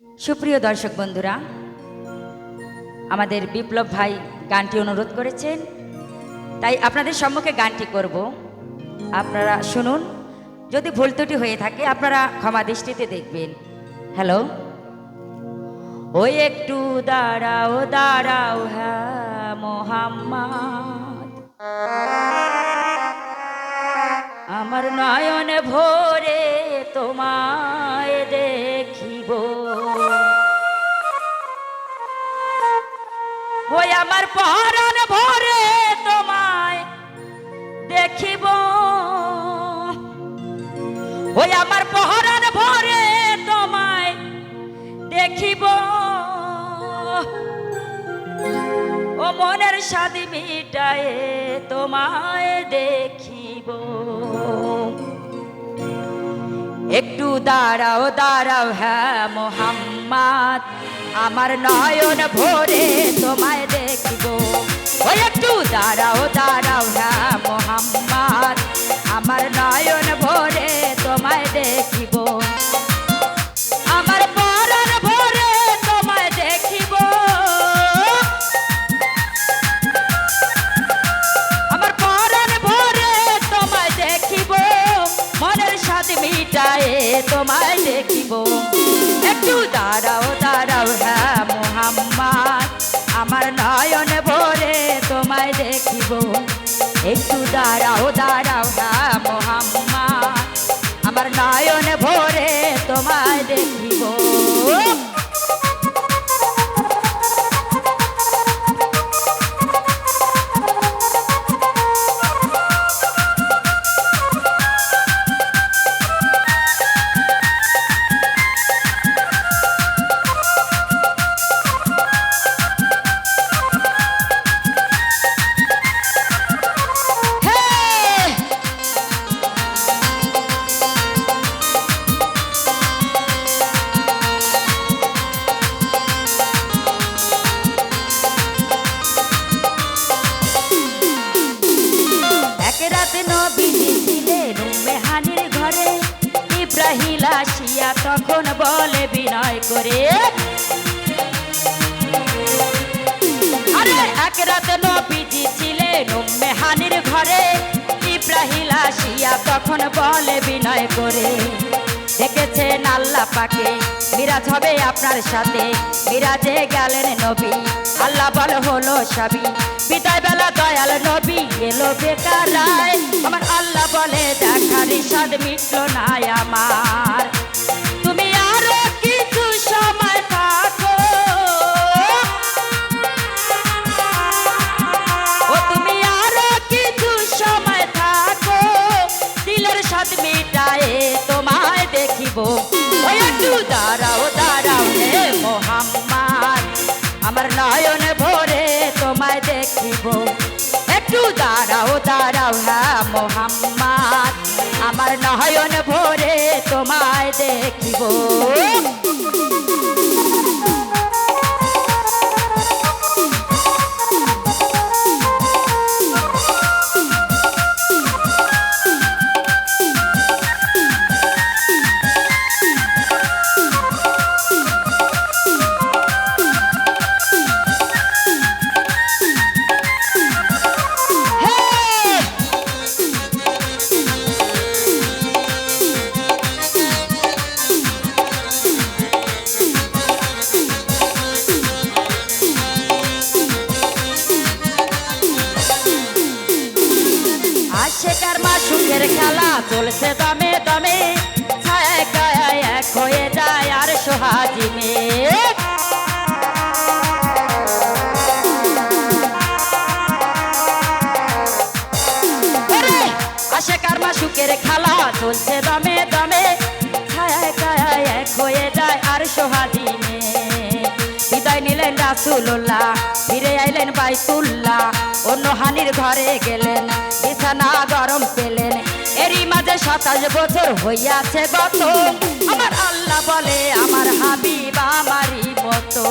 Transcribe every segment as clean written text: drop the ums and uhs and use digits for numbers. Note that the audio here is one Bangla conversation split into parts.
সুপ্রিয় দর্শক বন্ধুরা, আমাদের বিপ্লব ভাই গানটি অনুরোধ করেছেন, তাই আপনাদের সম্মুখে গানটি করব। আপনারা শুনুন, যদি ভুল ত্রুটি হয়ে থাকে আপনারা ক্ষমা দৃষ্টিতে দেখবেন। হ্যালো, ওই একটু দাঁড়াও দাঁড়াও হ্যাঁ মোহাম্মদ, আমার নয়নে ভরে তোমায় দেখিব, ওই আমার পরাণ ভরে তোমায় দেখিব, ওই আমার পরাণ ভরে তোমায় দেখিব, ও মনের শাদি মিটায়ে তোমায় দেখিব। একটু দাঁড়াও দাঁড়াও হ্যাঁ মোহাম্মদ, আমার নয়ন ভরে তোমায় দেখিব, ওই একটু দাঁড়াও দাঁড়াও হ্যাঁ মোহাম্মদ, আমার নয়ন ভরে তোমায় দেখিব, আমার পরাণ ভরে তোমায় দেখিব, আমার পরাণ ভরে তোমায় দেখিব, মনের সাথে মিটায়ে তোমায় দেখিব। একটু দাঁড়াও দাঁড়াও হ্যাঁ মোহাম্মদ, আমার নয়ন ভরে তোমায় দেখিব, একটু দাঁড়াও দাঁড়াও হ্যাঁ মোহাম্মদ, আমার নয়ন ভরে তোমায় দেখিব। ইব্রাহিম আসিয়া তখন বলে বিনয় করে, আরে এক রাতে নবীজি ছিলেন উম্মে হানির ঘরে, ইব্রাহিম আসিয়া তখন বলে বিনয় করে, দেখেছেন আল্লাহ পাকে মিরাজ হবে আপনার সাথে, মিরাজে গেলেন নবী আল্লাহ বল হলো সবই, বিদায় বেলা দয়াল নবী এলো বেকারায়, আমার আল্লাহ বলে দেখার স্বাদ মিটলো না আমার, তুমি আরো কিছু সময় থাকো, ও তুমি আরো কিছু সময় থাকো, দিলের স্বাদ মিটায়ে তোমায় দেখিব, ওই একটু দাঁড়াও দাঁড়াও হে মোহাম্মদ, আমার নয়ন ভরে তোমায় দেখিব, একটু দাঁড়াও দাঁড়াও হ্যাঁ মোহাম্মদ, আমার নয়ন ভরে তোমায় দেখিব। আশেকার মাসুকের খেলা চলছে দমে দমে, ছায়া কায়া এক হয়ে যায় আর সোহাজিমে, আশেকার মাসুকের খেলা চলছে দমে দমে, ছায়া কায়া এক হয়ে যায় আর সোহাজিমে, বিদায় নিলেন রাসূলুল্লাহ ফিরে আইলেন বাইতুল্লাহ, অন্য হানির ঘরে গেলেন বিছানা গরম পেলেন, এরই মাঝে 27 বছর হইয়াছে গত, আমার আল্লাহ বলে আমার হাবিব আমারই মতো,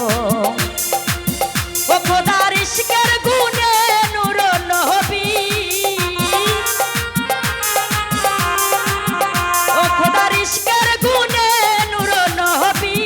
ও খোদার ইশকের গুণে নূর নবী, ও খোদার ইশকের গুণে নূর নবী,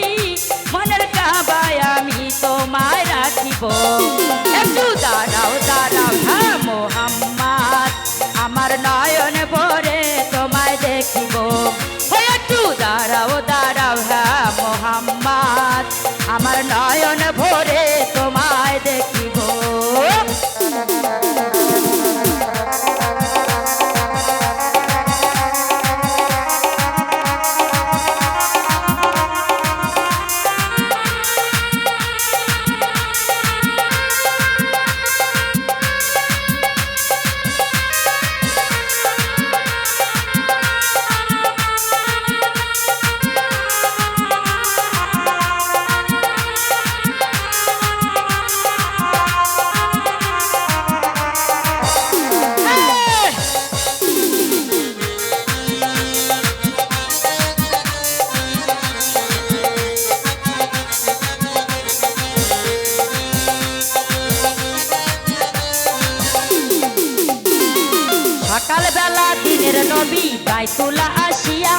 বাইতুল্লাহ আসিয়া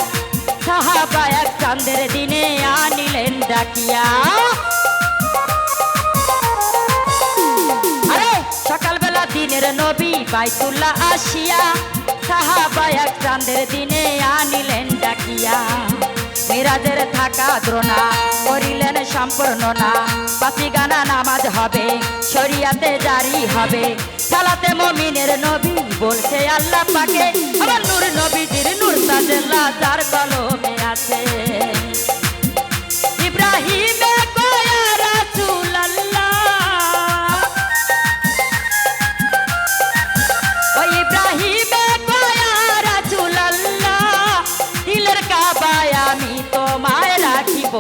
সাহাবা এক চাঁদের দিনে আনিলেন ডাকিয়া। আরে সকালবেলা দিনের নবী বাইতুল্লাহ আসিয়া সাহাবা এক চাঁদের দিনে আনিলেন ডাকিয়া। মিরাজের থাকা দ্রোণা করিলেন সম্পূর্ণ না, পাঁচি গানা নামাজ হবে শরিয়াতে জারি হবে। সালাতে মুমিনের নবী বলছে আল্লাহ পাকে, আমার নূর নবীজির নূর তাজেল্লা যার কলমে আছে। ইব্রাহিমে কয়া রাসূলুল্লাহ, ও ইব্রাহিমে কয়া রাসূলুল্লাহ, দিলের কাবায় আমি তোমায় রাখিব।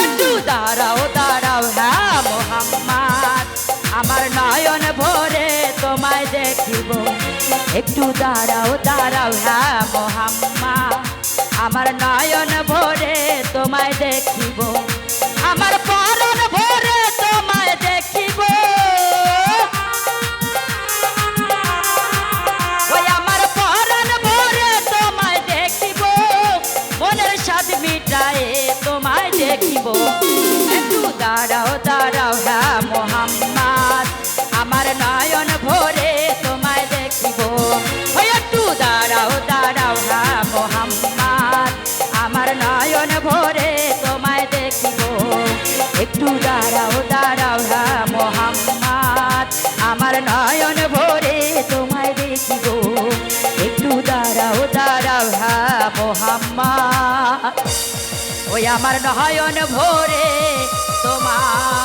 একটু দাঁড়াও দাঁড়াও হ্যাঁ মোহাম্মদ, আমার নয়ন ভরে তোমায় দেখিব। একটু দাঁড়াও দাঁড়াও হ্যাঁ মোহাম্মদ, আমার নয়ন ভরে তোমায় দেখিব। আমার পরাণ ভরে তোমায় দেখিব। ওই আমার পরাণ ভরে তোমায় দেখিব, মনের স্বাদ মিটায়ে তোমায় দেখিব। একটু দাঁড়াও দাঁড়াও হ্যাঁ মোহাম্মদ, আমার নয়ন ভরে তোমায় দেখিব। ওই একটু দাঁড়াও দাঁড়াও হ্যাঁ মোহাম্মদ, আমার নয়ন ভরে তোমায় দেখিব। একটু দাঁড়াও দাঁড়াও হ্যাঁ মোহাম্মদ, আমার নয়ন ভরে তোমায় দেখিব। একটু দাঁড়াও দাঁড়াও হ্যাঁ মোহাম্মদ, ওই আমার নয়ন ভরে তোমার